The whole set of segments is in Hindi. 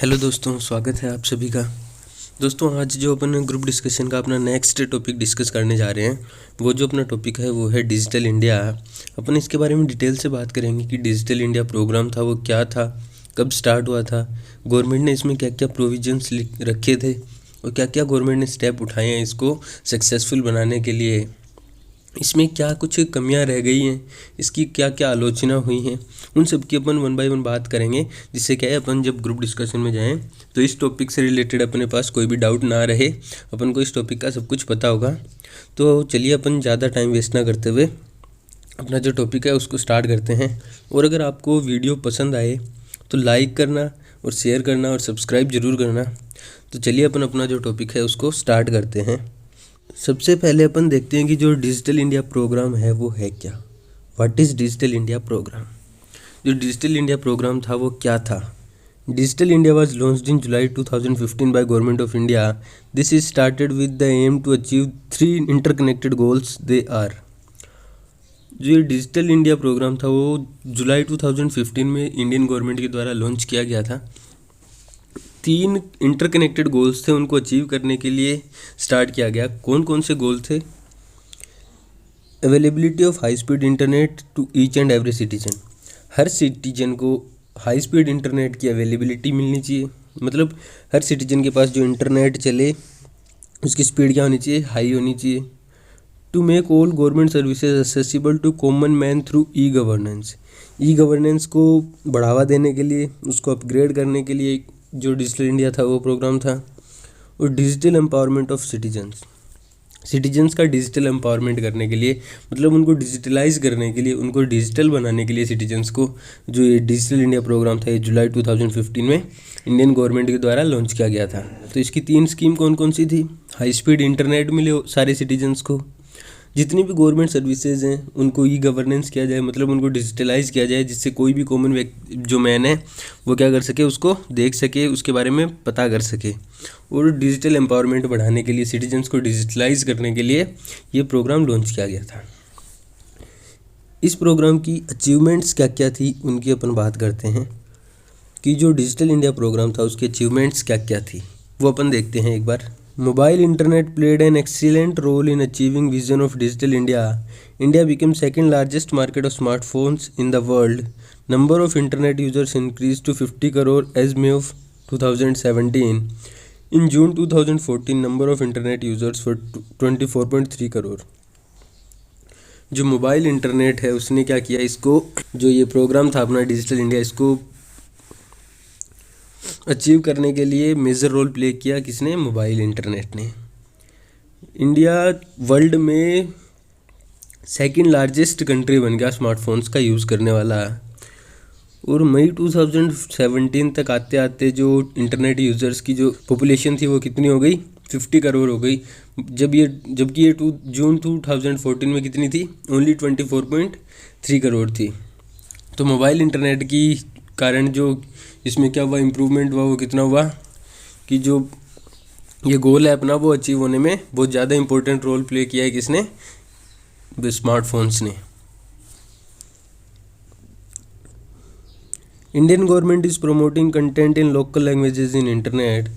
हेलो दोस्तों, स्वागत है आप सभी का। दोस्तों, आज जो अपन ग्रुप डिस्कशन का अपना नेक्स्ट टॉपिक डिस्कस करने जा रहे हैं, वो जो अपना टॉपिक है वो है डिजिटल इंडिया। अपन इसके बारे में डिटेल से बात करेंगे कि डिजिटल इंडिया प्रोग्राम था वो क्या था, कब स्टार्ट हुआ था, गवर्नमेंट ने इसमें क्या क्या प्रोविजंस रखे थे और क्या क्या गवर्नमेंट ने स्टेप उठाए हैं इसको सक्सेसफुल बनाने के लिए। इसमें क्या कुछ कमियां रह गई हैं, इसकी क्या क्या आलोचना हुई हैं, उन सब की अपन वन बाय वन बात करेंगे, जिससे क्या है अपन जब ग्रुप डिस्कशन में जाएं तो इस टॉपिक से रिलेटेड अपने पास कोई भी डाउट ना रहे, अपन को इस टॉपिक का सब कुछ पता होगा। तो चलिए अपन ज़्यादा टाइम वेस्ट ना करते हुए अपना जो टॉपिक है उसको स्टार्ट करते हैं। और अगर आपको वीडियो पसंद आए तो लाइक करना और शेयर करना और सब्सक्राइब ज़रूर करना। तो चलिए अपन अपना जो टॉपिक है उसको स्टार्ट करते हैं। सबसे पहले अपन देखते हैं कि जो डिजिटल इंडिया प्रोग्राम है वो है क्या। What is digital India programme. जो डिजिटल इंडिया प्रोग्राम था वो क्या था। Digital India was launched in July 2015 by government of India. This is started with the aim to achieve 3 interconnected goals. They are, जो ये डिजिटल इंडिया प्रोग्राम था वो जुलाई 2015 में इंडियन गवर्नमेंट के द्वारा लॉन्च किया गया था। 3 इंटरकनेक्टेड गोल्स थे, उनको अचीव करने के लिए स्टार्ट किया गया। कौन कौन से गोल थे। Availability of high speed internet to each and every citizen. हर सिटीजन को हाई स्पीड इंटरनेट की अवेलेबिलिटी मिलनी चाहिए, मतलब हर सिटीजन के पास जो इंटरनेट चले उसकी स्पीड क्या होनी चाहिए, हाई होनी चाहिए। To make all government services accessible to common man through e governance. E governance को बढ़ावा देने के लिए, उसको अपग्रेड करने के लिए जो डिजिटल इंडिया था वो प्रोग्राम था। और डिजिटल एम्पावरमेंट ऑफ सिटीजन्स का डिजिटल एम्पावरमेंट करने के लिए, मतलब उनको डिजिटलाइज करने के लिए, उनको डिजिटल बनाने के लिए सिटीजन्स को, जो ये डिजिटल इंडिया प्रोग्राम था ये जुलाई 2015 में इंडियन गवर्नमेंट के द्वारा लॉन्च किया गया था। तो इसकी 3 स्कीम कौन कौन सी थी। हाई स्पीड इंटरनेट मिले सारे सिटीजन्स को, जितनी भी गवर्नमेंट सर्विसेज हैं उनको ई गवर्नेंस किया जाए, मतलब उनको डिजिटलाइज किया जाए, जिससे कोई भी कॉमन व्यक्ति जो मैन है वो क्या कर सके, उसको देख सके, उसके बारे में पता कर सके। और डिजिटल एम्पावरमेंट बढ़ाने के लिए, सिटीजन्स को डिजिटलाइज करने के लिए ये प्रोग्राम लॉन्च किया गया था। इस प्रोग्राम की अचीवमेंट्स क्या क्या थी उनकी अपन बात करते हैं कि जो डिजिटल इंडिया प्रोग्राम था उसकी अचीवमेंट्स क्या क्या थी वो अपन देखते हैं एक बार। Mobile internet played an excellent role in achieving vision of digital India. India became second largest market of smartphones in the world. Number of internet users increased to 50 crore as May of 2017. In June 2014, number of internet users were 24.3 crore. जो मोबाइल इंटरनेट है उसने क्या किया, इसको जो ये प्रोग्राम था अपना डिजिटल इंडिया, इसको अचीव करने के लिए मेजर रोल प्ले किया किसने, मोबाइल इंटरनेट ने। इंडिया वर्ल्ड में सेकंड लार्जेस्ट कंट्री बन गया स्मार्टफोन्स का यूज़ करने वाला। और मई 2017 तक आते आते जो इंटरनेट यूज़र्स की जो पॉपुलेशन थी वो कितनी हो गई, 50 करोड़ हो गई। जबकि ये जून 2014 में कितनी थी, ओनली 24.3 करोड़ थी। तो मोबाइल इंटरनेट की कारण जो इसमें क्या हुआ, इम्प्रूवमेंट हुआ, वो कितना हुआ कि जो ये गोल है अपना वो अचीव होने में बहुत ज़्यादा इंपॉर्टेंट रोल प्ले किया है किसने, स्मार्टफोन्स ने। Indian government is promoting content in local languages in internet.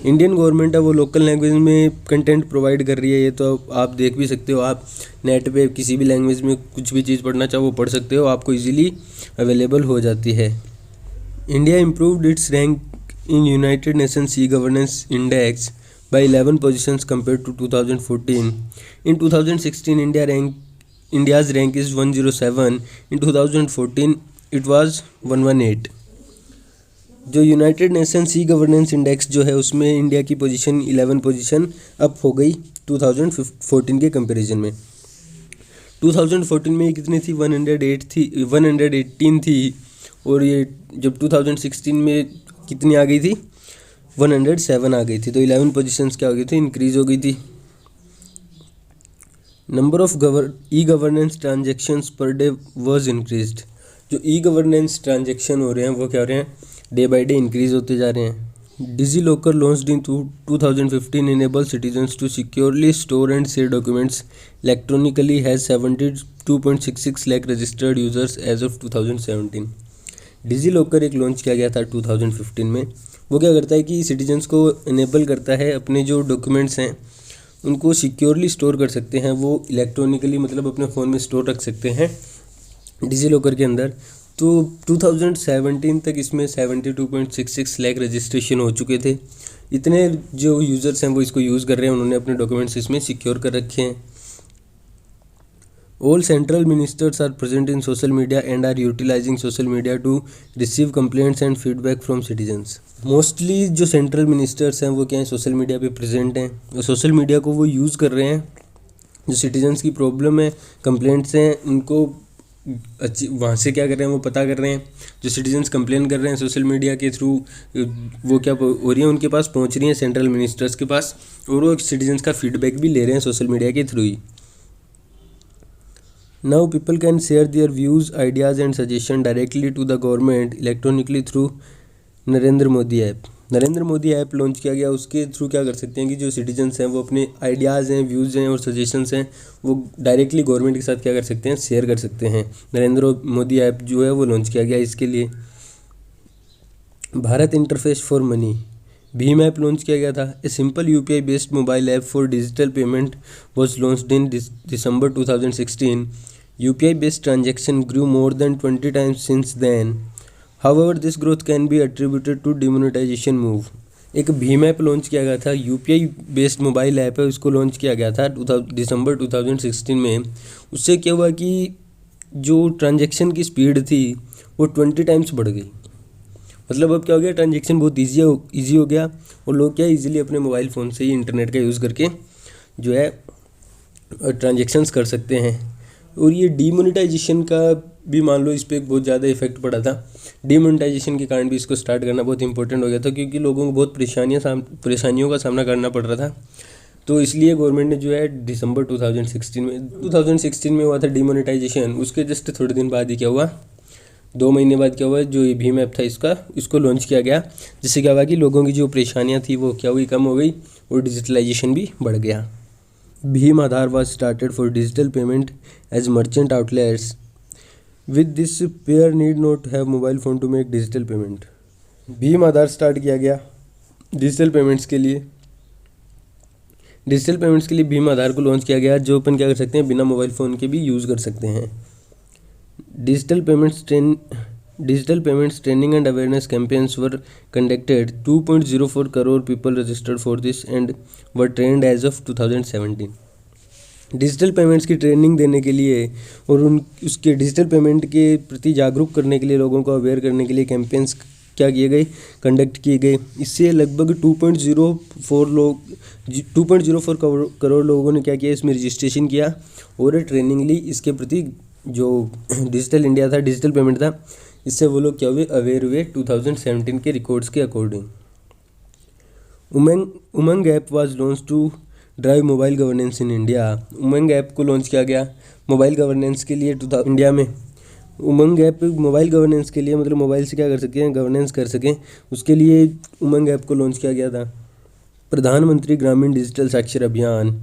Indian government है वो लोकल लैंग्वेज में कंटेंट प्रोवाइड कर रही है। ये तो आप देख भी सकते हो, आप नेट पे किसी भी लैंग्वेज में कुछ भी चीज़ पढ़ना चाहो वो पढ़ सकते हो, आपको इजीली अवेलेबल हो जाती है। India improved its rank in United Nations e governance index by 11 positions compare to 2014. In 2016, India's rank is 107. In 2014, it was 118. जो United Nations e governance index जो है उसमें इंडिया की पोजीशन 11 पोजीशन अप हो गई 2014 के कंपैरिजन में। 2014 में ये कितनी थी, 108 थी, 118 थी। और ये जब 2016 में कितनी आ गई थी, 107 आ गई थी। तो 11 पोजीशंस क्या हो गई थी, इंक्रीज हो गई थी। Number of e governance transactions per day was increased. जो ई गवर्नेंस ट्रांजेक्शन हो रहे हैं वो क्या हो रहे हैं, डे बाय डे इंक्रीज होते जा रहे हैं। DigiLocker launched in 2015 enable citizens to securely store and share documents electronically, has 72.66 lakh registered users as of 2017. DigiLocker एक लॉन्च किया गया था 2015 में। वो क्या करता है कि सिटीजन्स को इनेबल करता है अपने जो डॉक्यूमेंट्स हैं उनको सिक्योरली स्टोर कर सकते हैं, वो इलेक्ट्रॉनिकली मतलब अपने फ़ोन में स्टोर रख सकते हैं डिजी लॉकर के अंदर। तो 2017 तक इसमें 72.66 लाख रजिस्ट्रेशन हो चुके थे। इतने जो यूज़र्स हैं वो इसको यूज़ कर रहे हैं, उन्होंने अपने डॉक्यूमेंट्स इसमें सिक्योर कर रखे हैं। All central ministers are present in social media and are utilizing social media to receive complaints and feedback from citizens. Mostly जो सेंट्रल मिनिस्टर्स हैं वो क्या है, सोशल मीडिया पे प्रेजेंट हैं और सोशल मीडिया को वो यूज़ कर रहे हैं। जो सिटीजन्स की प्रॉब्लम है, कंप्लेंट्स हैं, उनको अच्छी वहाँ से क्या कर रहे हैं वो पता कर रहे हैं। जो सिटीजन्स कंप्लेन कर रहे हैं सोशल मीडिया के थ्रू, वो क्या हो रही है, उनके पास पहुँच रही हैं सेंट्रल मिनिस्टर्स के पास, और वो सिटीजन्स का फीडबैक भी ले रहे हैं सोशल मीडिया के through he. Now people can share their views, ideas and suggestions directly to the government electronically through Narendra Modi app. Narendra Modi app launch किया गया, उसके थ्रू क्या कर सकते हैं कि जो सिटीजन्स हैं वो अपने आइडियाज़ हैं, व्यूज़ हैं और सजेशंस हैं वो डायरेक्टली गवर्नमेंट के साथ क्या कर सकते हैं, शेयर कर सकते हैं। नरेंद्र मोदी ऐप जो है वो लॉन्च किया गया इसके लिए। Bharat interface for money Bhim app launch किया गया था। A simple UPI based mobile app for digital payment was launched in December 2016. UPI-based transaction grew more than 20 times since then. However, this growth can be attributed to demonetization move. एक भीम ऐप लॉन्च किया गया था, यूपीआई बेस्ड मोबाइल ऐप है, उसको लॉन्च किया गया था December 2016 में। उससे क्या हुआ कि जो ट्रांजैक्शन की स्पीड थी वो 20 टाइम्स बढ़ गई। मतलब अब क्या हो गया, ट्रांजैक्शन बहुत ईजी हो गया और लोग क्या ईजिली अपने मोबाइल फ़ोन से ही इंटरनेट का यूज़ करके जो है ट्रांजैक्शंस कर सकते हैं। और ये डीमोनेटाइजेशन का भी मान लो इस पर बहुत ज़्यादा इफेक्ट पड़ा था। डीमोनेटाइजेशन के कारण भी इसको स्टार्ट करना बहुत इंपॉर्टेंट हो गया था, क्योंकि लोगों को बहुत परेशानियों का सामना करना पड़ रहा था। तो इसलिए गवर्नमेंट ने जो है December 2016 में हुआ था डीमोनेटाइजेशन। उसके जस्ट थोड़े दिन बाद ही क्या हुआ, 2 महीने बाद क्या हुआ, जो ये भीम ऐप था इसको लॉन्च किया गया, जिससे क्या हुआ कि लोगों की जो परेशानियाँ थी वो क्या हुई, कम हो गई और डिजिटलाइजेशन भी बढ़ गया। भीम आधार was started for digital payment as merchant outlets. With this, payer need not have mobile phone to make digital payment. Bhim Aadhaar start किया गया डिजिटल पेमेंट्स के लिए। भीम आधार को लॉन्च किया गया, जो अपन क्या कर सकते हैं, बिना मोबाइल फ़ोन के भी यूज़ कर सकते हैं। Digital payments training and awareness campaigns were conducted. 2.04 crore people registered for this and were trained as of 2017। Digital payments की ट्रेनिंग देने के लिए और उसके डिजिटल पेमेंट के प्रति जागरूक करने के लिए, लोगों को अवेयर करने के लिए कैंपेन्स क्या किए गए, कंडक्ट किए गए। इससे लगभग 2.04 करोड़ लोगों ने क्या किया, इसमें रजिस्ट्रेशन किया और ट्रेनिंग ली। इसके प्रति जो डिजिटल इंडिया था, डिजिटल पेमेंट था, इससे वो लोग क्या हुए, अवेयर हुए 2017 के रिकॉर्ड्स के according. UMANG app was launch to drive mobile governance in India. UMANG app को लॉन्च किया गया मोबाइल गवर्नेंस के लिए इंडिया में। उमंग ऐप मोबाइल गवर्नेंस के लिए, मतलब मोबाइल से क्या कर सकें, गवर्नेंस कर सकें, उसके लिए उमंग ऐप को लॉन्च किया गया था। प्रधानमंत्री ग्रामीण डिजिटल साक्षर अभियान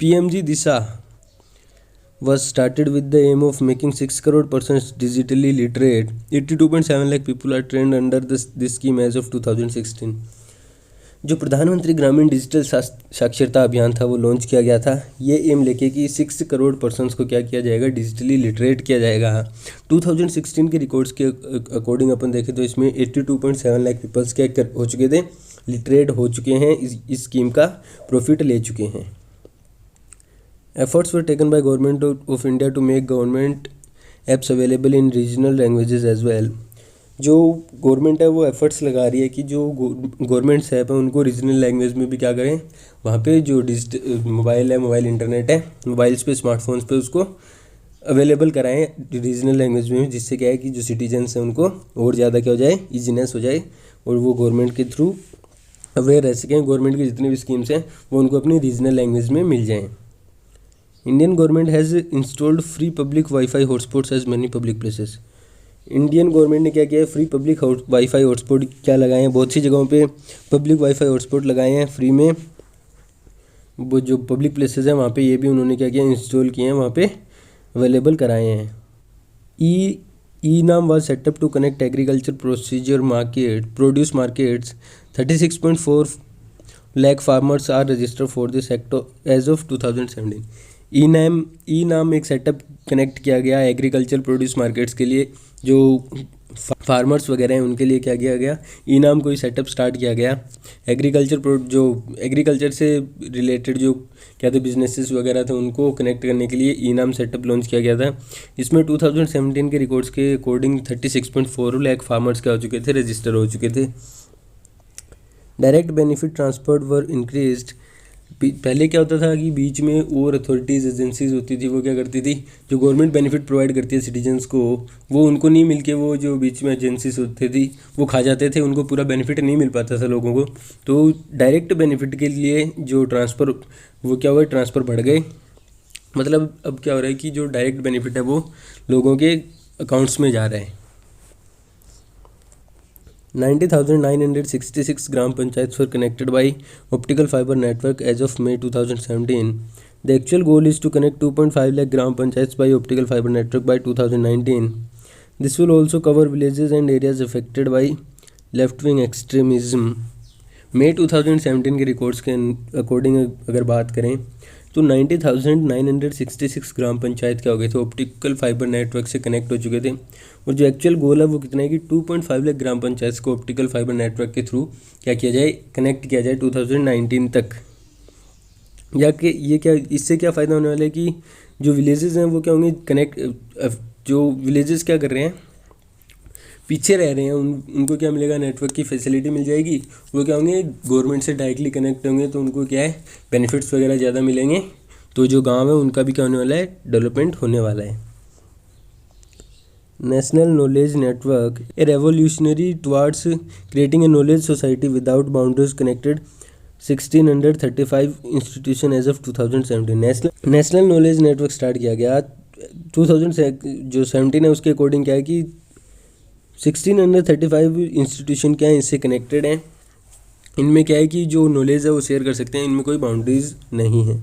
PMG Disha was started with the aim of making 6 crore persons digitally literate. 82.7 lakh people are trained under this scheme as of 2016. जो प्रधानमंत्री ग्रामीण डिजिटल साक्षरता अभियान था वो लॉन्च किया गया था, ये एम लेके कि 6 करोड़ पर्सनस को क्या किया जाएगा, डिजिटली लिटरेट किया जाएगा। 2016 के रिकॉर्ड्स के अकॉर्डिंग अपन देखें तो इसमें 82.7 लाख पीपल्स क्या हो चुके थे, लिटरेट हो चुके हैं, इस स्कीम का प्रॉफिट ले चुके हैं। Efforts were taken by Government of India to make government apps available in regional languages as well. जो गवर्नमेंट है वो एफर्ट्स लगा रही है कि जो गवर्नमेंट्स ऐप है उनको रीजनल लैंग्वेज में भी क्या करें, वहाँ पे जो डिजिटल मोबाइल इंटरनेट है, मोबाइल्स पे, स्मार्टफोन्स पे उसको अवेलेबल कराएं रीजनल लैंग्वेज में, जिससे क्या है कि जो सिटीजन्स हैं उनको और ज़्यादा क्या हो जाए, ईजीनेस हो जाए और वो गवर्नमेंट के थ्रू अवेयर रह सकें। गवर्नमेंट की जितनी भी स्कीम्स हैं वो उनको अपनी रीजनल लैंग्वेज में मिल जाएँ। Indian government has installed free public wifi hotspots as many public places. Indian government ने क्या किया है, फ्री पब्लिक वाईफाई हॉटस्पॉट क्या लगाए हैं, बहुत सी जगहों पे पब्लिक वाईफाई हॉटस्पॉट लगाए हैं फ्री में। वो जो पब्लिक प्लेसेस हैं वहाँ पे ये भी उन्होंने क्या किया, इंस्टॉल किए हैं, वहाँ पे अवेलेबल कराए हैं। E-NAM was set up to connect agriculture produce markets. 36.4 lakh farmers are registered for this sector as of 2017. ई नाम एक सेटअप कनेक्ट किया गया एग्रीकल्चर प्रोड्यूस मार्केट्स के लिए, जो फार्मर्स वगैरह हैं उनके लिए क्या किया गया, ई नाम को ही सेटअप स्टार्ट किया गया। जो एग्रीकल्चर से रिलेटेड जो क्या थे बिजनेसेस वगैरह थे उनको कनेक्ट करने के लिए ई नाम सेटअप लॉन्च किया गया था। इसमें 2017 के रिकॉर्ड्स के अकॉर्डिंग 36.4 लाख फार्मर्स क्या हो चुके थे, रजिस्टर हो चुके थे। डायरेक्ट बेनिफिट ट्रांसफर वर इंक्रीज्ड। पहले क्या होता था कि बीच में और अथॉरिटीज़ एजेंसीज होती थी, वो क्या करती थी, जो गवर्नमेंट बेनिफिट प्रोवाइड करती है सिटीजन्स को, वो उनको नहीं मिल के वो जो बीच में एजेंसीज होती थी वो खा जाते थे, उनको पूरा बेनिफिट नहीं मिल पाता था लोगों को। तो डायरेक्ट बेनिफिट के लिए जो ट्रांसफ़र वो क्या हुआ, ट्रांसफ़र बढ़ गए। मतलब अब क्या हो रहा है कि जो डायरेक्ट बेनिफिट है वो लोगों के अकाउंट्स में जा रहा है। 90,966 gram panchayats were connected by optical fiber network as of May 2017. The actual goal is to connect 2.5 lakh gram panchayats by optical fiber network by 2019. This will also cover villages and areas affected by left-wing extremism. May 2017 के रिकॉर्ड्स के अकॉर्डिंग अगर बात करें तो 90,966 ग्राम पंचायत क्या हो गए थे, ऑप्टिकल फाइबर नेटवर्क से कनेक्ट हो चुके थे। और जो एक्चुअल गोल है वो कितना है कि 2.5 लाख ग्राम पंचायत को ऑप्टिकल फाइबर नेटवर्क के थ्रू क्या किया जाए, कनेक्ट किया जाए 2019 तक। या कि ये क्या, इससे क्या फ़ायदा होने वाला है कि जो विलेजेस हैं वो क्या होंगे जो विलेजेस क्या कर रहे हैं, पीछे रह रहे हैं, उनको क्या मिलेगा, नेटवर्क की फैसिलिटी मिल जाएगी। वो क्या होंगे, गवर्नमेंट से डायरेक्टली कनेक्ट होंगे तो उनको क्या है, बेनिफिट्स वगैरह ज़्यादा मिलेंगे। तो जो गांव है उनका भी क्या होने वाला है, डेवलपमेंट होने वाला है। National knowledge network a revolutionary towards creating a knowledge society without boundaries connected 1635 institution as of 2017। National knowledge network start किया गया 2017 है, उसके अकॉर्डिंग क्या है कि 1635 इंस्टीट्यूशन क्या है, इससे कनेक्टेड हैं। इनमें क्या है कि जो नॉलेज है वो शेयर कर सकते हैं, इनमें कोई बाउंड्रीज नहीं है।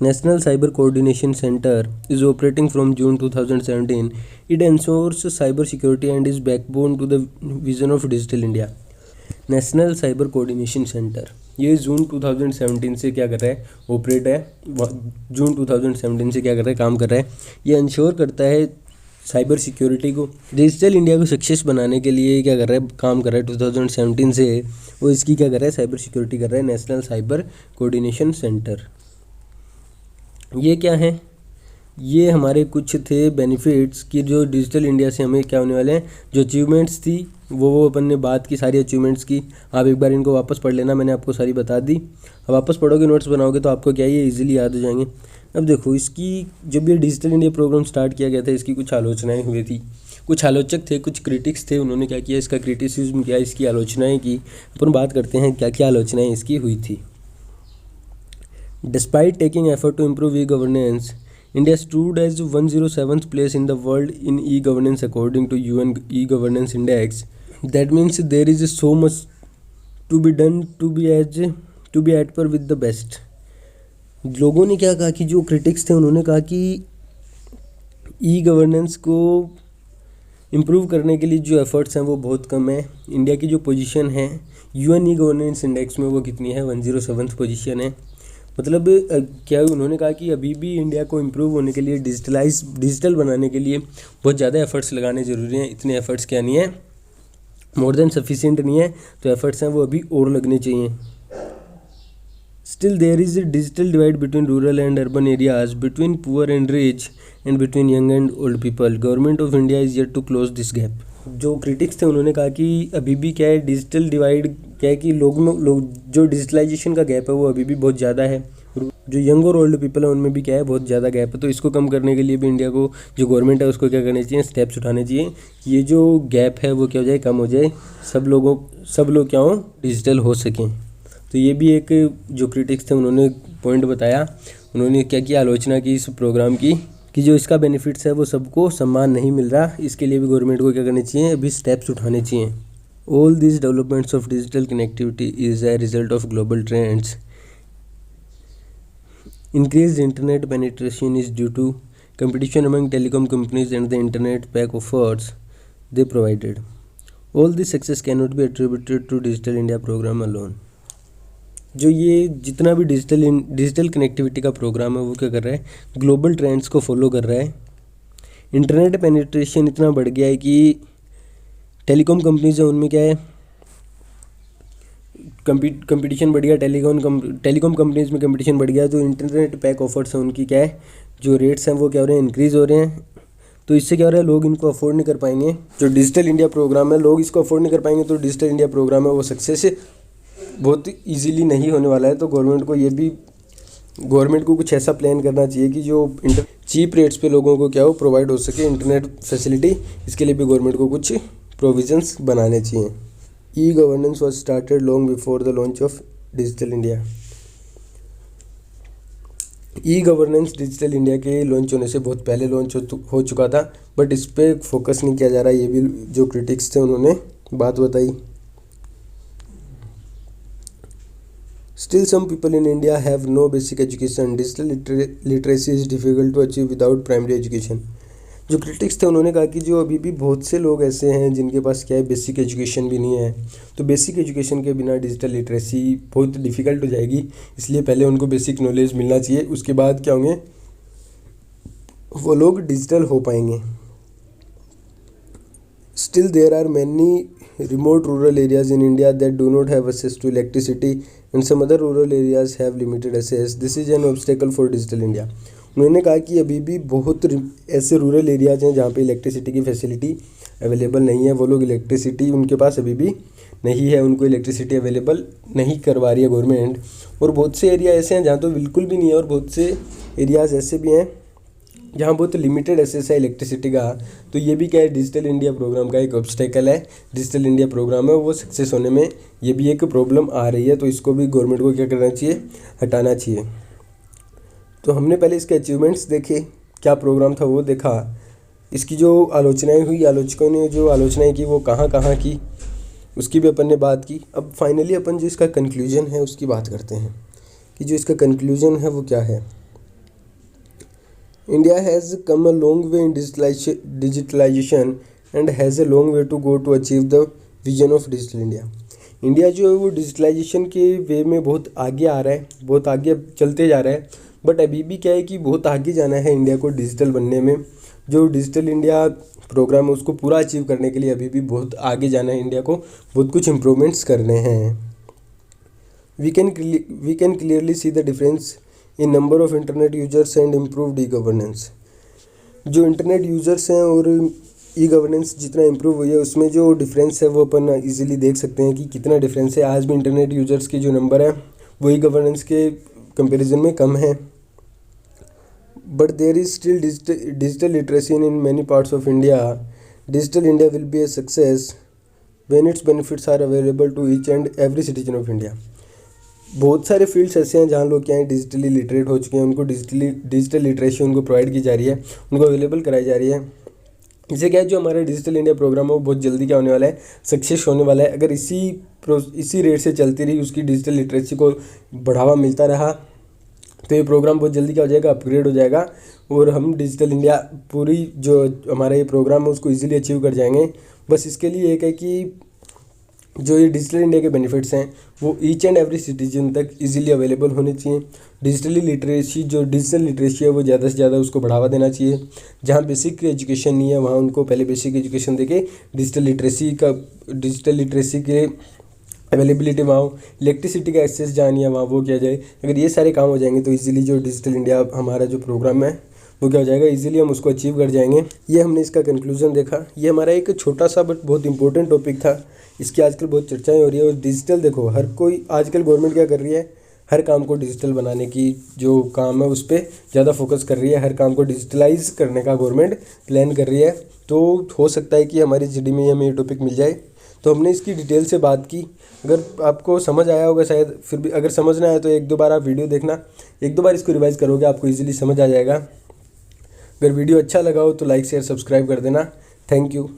National cyber coordination centre is operating from June 2017. It ensures cyber security and is backbone to the vision of digital India. National cyber coordination centre ये जून 2017 से क्या कर रहा है, ऑपरेट है। जून 2017 से क्या कर रहा है, काम कर रहा है। ये इंश्योर करता है साइबर सिक्योरिटी को, डिजिटल इंडिया को सक्सेस बनाने के लिए क्या कर रहा है, काम कर रहा है। 2017 से वो इसकी क्या कर रहा है, साइबर सिक्योरिटी कर रहा है। नेशनल साइबर कोऑर्डिनेशन सेंटर ये क्या है, ये हमारे कुछ थे बेनिफिट्स कि जो डिजिटल इंडिया से हमें क्या होने वाले हैं। जो अचीवमेंट्स थी वो अपन ने बात की, सारी अचीवमेंट्स की। आप एक बार इनको वापस पढ़ लेना, मैंने आपको सारी बता दी। अब वापस पढ़ोगे, नोट्स बनाओगे तो आपको क्या ये इजीली याद हो जाएंगे। अब देखो, इसकी जब ये डिजिटल इंडिया प्रोग्राम स्टार्ट किया गया था, इसकी कुछ आलोचनाएं हुई थी। कुछ आलोचक थे, कुछ क्रिटिक्स थे, उन्होंने क्या किया, इसका क्रिटिसिज्म किया, इसकी आलोचनाएं की। अपन बात करते हैं क्या क्या आलोचनाएं इसकी हुई थी। Despite taking effort to improve e governance, India stood as 107th place in the world in e-governance according to UN e-governance index. That means there is so much to be done to be at par with the best. लोगों ने क्या कहा कि जो क्रिटिक्स थे उन्होंने कहा कि ई गवर्नेंस को इम्प्रूव करने के लिए जो एफर्ट्स हैं वो बहुत कम है। इंडिया की जो पोजीशन है यूएन ई गवर्नेंस इंडेक्स में वो कितनी है, 107th पोजीशन है। मतलब क्या उन्होंने कहा कि अभी भी इंडिया को इम्प्रूव होने के लिए, डिजिटल बनाने के लिए बहुत ज़्यादा एफर्ट्स लगाने ज़रूरी हैं। इतने एफर्ट्स क्या नहीं है, मोर देन सफिशिएंट नहीं है, तो एफर्ट्स हैं वो अभी और लगने चाहिए। Still there is a digital divide between rural and urban areas, between poor and rich and between young and old people. Government of India is yet to close this gap. जो क्रिटिक्स थे उन्होंने कहा कि अभी भी क्या है, डिजिटल डिवाइड क्या है कि लोग जो डिजिटलाइजेशन का गैप है वो अभी भी बहुत ज़्यादा है। जो यंग और ओल्ड पीपल है उनमें भी क्या है, बहुत ज़्यादा गैप है। तो इसको कम करने के लिए भी इंडिया को, जो गवर्नमेंट है उसको क्या करने चाहिए, स्टेप्स उठाने चाहिए। ये जो गैप है वो क्या हो जाए, कम हो जाए, सब लोग क्या हो, डिजिटल हो सकें। तो ये भी एक जो क्रिटिक्स थे उन्होंने पॉइंट बताया। उन्होंने क्या किया, आलोचना की इस प्रोग्राम की कि जो इसका बेनिफिट्स है वो सबको सम्मान नहीं मिल रहा। इसके लिए भी गवर्नमेंट को क्या करने चाहिए, अभी स्टेप्स उठाने चाहिए। All this developments of digital connectivity is a result of global trends. Increased internet penetration is due to competition among telecom companies and the internet pack offers they provided. All this success cannot be attributed to Digital India program alone. जो ये जितना भी डिजिटल कनेक्टिविटी का प्रोग्राम है वो क्या कर रहा है, ग्लोबल ट्रेंड्स को फॉलो कर रहा है. इंटरनेट पेनिट्रेशन इतना बढ़ गया है कि टेलीकॉम कंपनीज है उनमें क्या है, कंपटीशन बढ़ गया. टेलीकॉम कंपनीज में कंपटीशन बढ़ गया, तो इंटरनेट पैक ऑफर्स हैं उनकी क्या है, जो रेट्स हैं वो क्या हो रहे हैं, इंक्रीज़ हो रहे हैं. तो इससे क्या हो रहा है, लोग इनको अफोर्ड नहीं कर पाएंगे. जो डिजिटल इंडिया प्रोग्राम है, लोग इसको अफोर्ड नहीं कर पाएंगे, तो डिजिटल इंडिया प्रोग्राम है वो सक्सेस बहुत ईजीली नहीं होने वाला है. तो गवर्नमेंट को कुछ ऐसा प्लान करना चाहिए कि जो चीप रेट्स पे लोगों को क्या हो प्रोवाइड हो सके इंटरनेट फैसिलिटी. इसके लिए भी गवर्नमेंट को कुछ प्रोविजंस बनाने चाहिए. E governance was started long before the launch of digital India. E governance digital India के लॉन्च होने से बहुत पहले लॉन्च हो चुका था, बट इस पर फोकस नहीं किया जा रहा. ये भी जो क्रिटिक्स थे उन्होंने बात बताई. Still, some people in India have no basic education. Digital literacy is difficult to achieve without primary education. जो क्रिटिक्स थे उन्होंने कहा कि जो अभी भी बहुत से लोग ऐसे हैं जिनके पास क्या है, बेसिक एजुकेशन भी नहीं है. तो बेसिक एजुकेशन के बिना डिजिटल लिटरेसी बहुत डिफ़िकल्ट हो जाएगी. इसलिए पहले उनको बेसिक नॉलेज मिलना चाहिए, उसके बाद क्या होंगे, वो लोग डिजिटल हो पाएंगे. Still, there are many remote rural areas in India that do not have access to electricity, and some other rural areas have limited access. This is an obstacle for Digital India. उन्होंने कहा कि अभी भी बहुत ऐसे रूरल एरियाज हैं जहाँ पे इलेक्ट्रिसिटी की फैसिलिटी अवेलेबल नहीं है. वो लोग इलेक्ट्रिसिटी उनके पास अभी भी नहीं है, उनको इलेक्ट्रिसिटी अवेलेबल नहीं करवा रही है गवर्नमेंट. और बहुत से एरिया ऐसे हैं जहाँ तो बिल्कुल भी नहीं है, और बहुत से एरियाज़ ऐसे भी हैं जहाँ बहुत लिमिटेड एक्सेस है इलेक्ट्रिसिटी का. तो ये भी क्या है, डिजिटल इंडिया प्रोग्राम का एक ऑब्स्टेकल है. डिजिटल इंडिया प्रोग्राम है वो सक्सेस होने में ये भी एक प्रॉब्लम आ रही है. तो इसको भी गवर्नमेंट को क्या करना चाहिए, हटाना चाहिए. तो हमने पहले इसके अचीवमेंट्स देखे, क्या प्रोग्राम था वो देखा. इसकी जो आलोचनाएँ हुई, आलोचकों ने जो आलोचनाएँ की वो कहाँ कहाँ की, उसकी भी अपन ने बात की. अब फाइनली अपन जो इसका कंक्लूजन है उसकी बात करते हैं कि जो इसका कंक्लूजन है वो क्या है. India has come a long way in digitalization and has a long way to go to achieve the vision of Digital India. India जो है वो डिजिटलाइजेशन के वे में बहुत आगे आ रहा है, बहुत आगे चलते जा रहा है. बट अभी भी क्या है कि बहुत आगे जाना है इंडिया को डिजिटल बनने में. जो डिजिटल इंडिया प्रोग्राम है उसको पूरा अचीव करने के लिए अभी भी बहुत आगे जाना है. इंडिया को बहुत कुछ इम्प्रूवमेंट्स करने हैं. We can clearly see the difference in number of internet users and improved e governance. जो इंटरनेट यूजर्स हैं और ई गवर्नेंस जितना इम्प्रूव हुई है उसमें जो डिफरेंस है वो अपन इजीली देख सकते हैं कि कितना डिफरेंस है. आज भी इंटरनेट यूजर्स की जो नंबर है वो ई गवर्नेंस के कंपैरिजन में कम है. But there is still digital literacy in many parts of India. Digital India will be a success when its benefits are available to each and every citizen of India. बहुत सारे फील्ड्स ऐसे हैं जहाँ लोग क्या हैं, डिजिटली लिटरेट हो चुके हैं. उनको डिजिटल लिटरेसी उनको प्रोवाइड की जा रही है, उनको अवेलेबल कराई जा रही है. इससे क्या है, जो हमारा डिजिटल इंडिया प्रोग्राम है वो बहुत जल्दी क्या होने वाला है, सक्सेस होने वाला है. अगर इसी रेट से चलती रही, उसकी डिजिटल लिटरेसी को बढ़ावा मिलता रहा, तो ये प्रोग्राम बहुत जल्दी क्या हो जाएगा, अपग्रेड हो जाएगा. और हम डिजिटल इंडिया पूरी जो हमारा ये प्रोग्राम है उसको ईजिली अचीव कर जाएंगे. बस इसके लिए एक है कि जो ये डिजिटल इंडिया के बेनिफिट्स हैं वो ईच एंड एवरी सिटीजन तक इजीली अवेलेबल होने चाहिए. डिजिटल लिटरेसी है वो ज़्यादा से ज़्यादा उसको बढ़ावा देना चाहिए. जहाँ बेसिक एजुकेशन नहीं है वहाँ उनको पहले बेसिक एजुकेशन देके डिजिटल लिटरेसी के अवेलेबिलिटी वहाँ हो. इलेक्ट्रिसिटी का एक्सेस जहाँ नहीं है वहाँ वो किया जाए. अगर ये सारे काम हो जाएंगे तो इजीली जो डिजिटल इंडिया हमारा जो प्रोग्राम है वो क्या हो जाएगा, इजीली हम उसको अचीव कर जाएंगे. ये हमने इसका कंक्लूजन देखा. ये हमारा एक छोटा सा बट बहुत इंपॉर्टेंट टॉपिक था. इसकी आजकल बहुत चर्चाएं हो रही है. और डिजिटल देखो, हर कोई आजकल गवर्नमेंट क्या कर रही है, हर काम को डिजिटल बनाने की जो काम है उस पर ज़्यादा फोकस कर रही है. हर काम को डिजिटलाइज करने का गवर्नमेंट प्लान कर रही है. तो हो सकता है कि हमारी जीडी में हमें ये टॉपिक मिल जाए. तो हमने इसकी डिटेल से बात की. अगर आपको समझ आया होगा शायद, फिर भी अगर समझ ना आया तो एक दो बार आप वीडियो देखना, एक दो बार इसको रिवाइज़ करोगे आपको ईजिली समझ आ जाएगा. अगर वीडियो अच्छा लगा हो तो लाइक शेयर सब्सक्राइब कर देना. Thank you.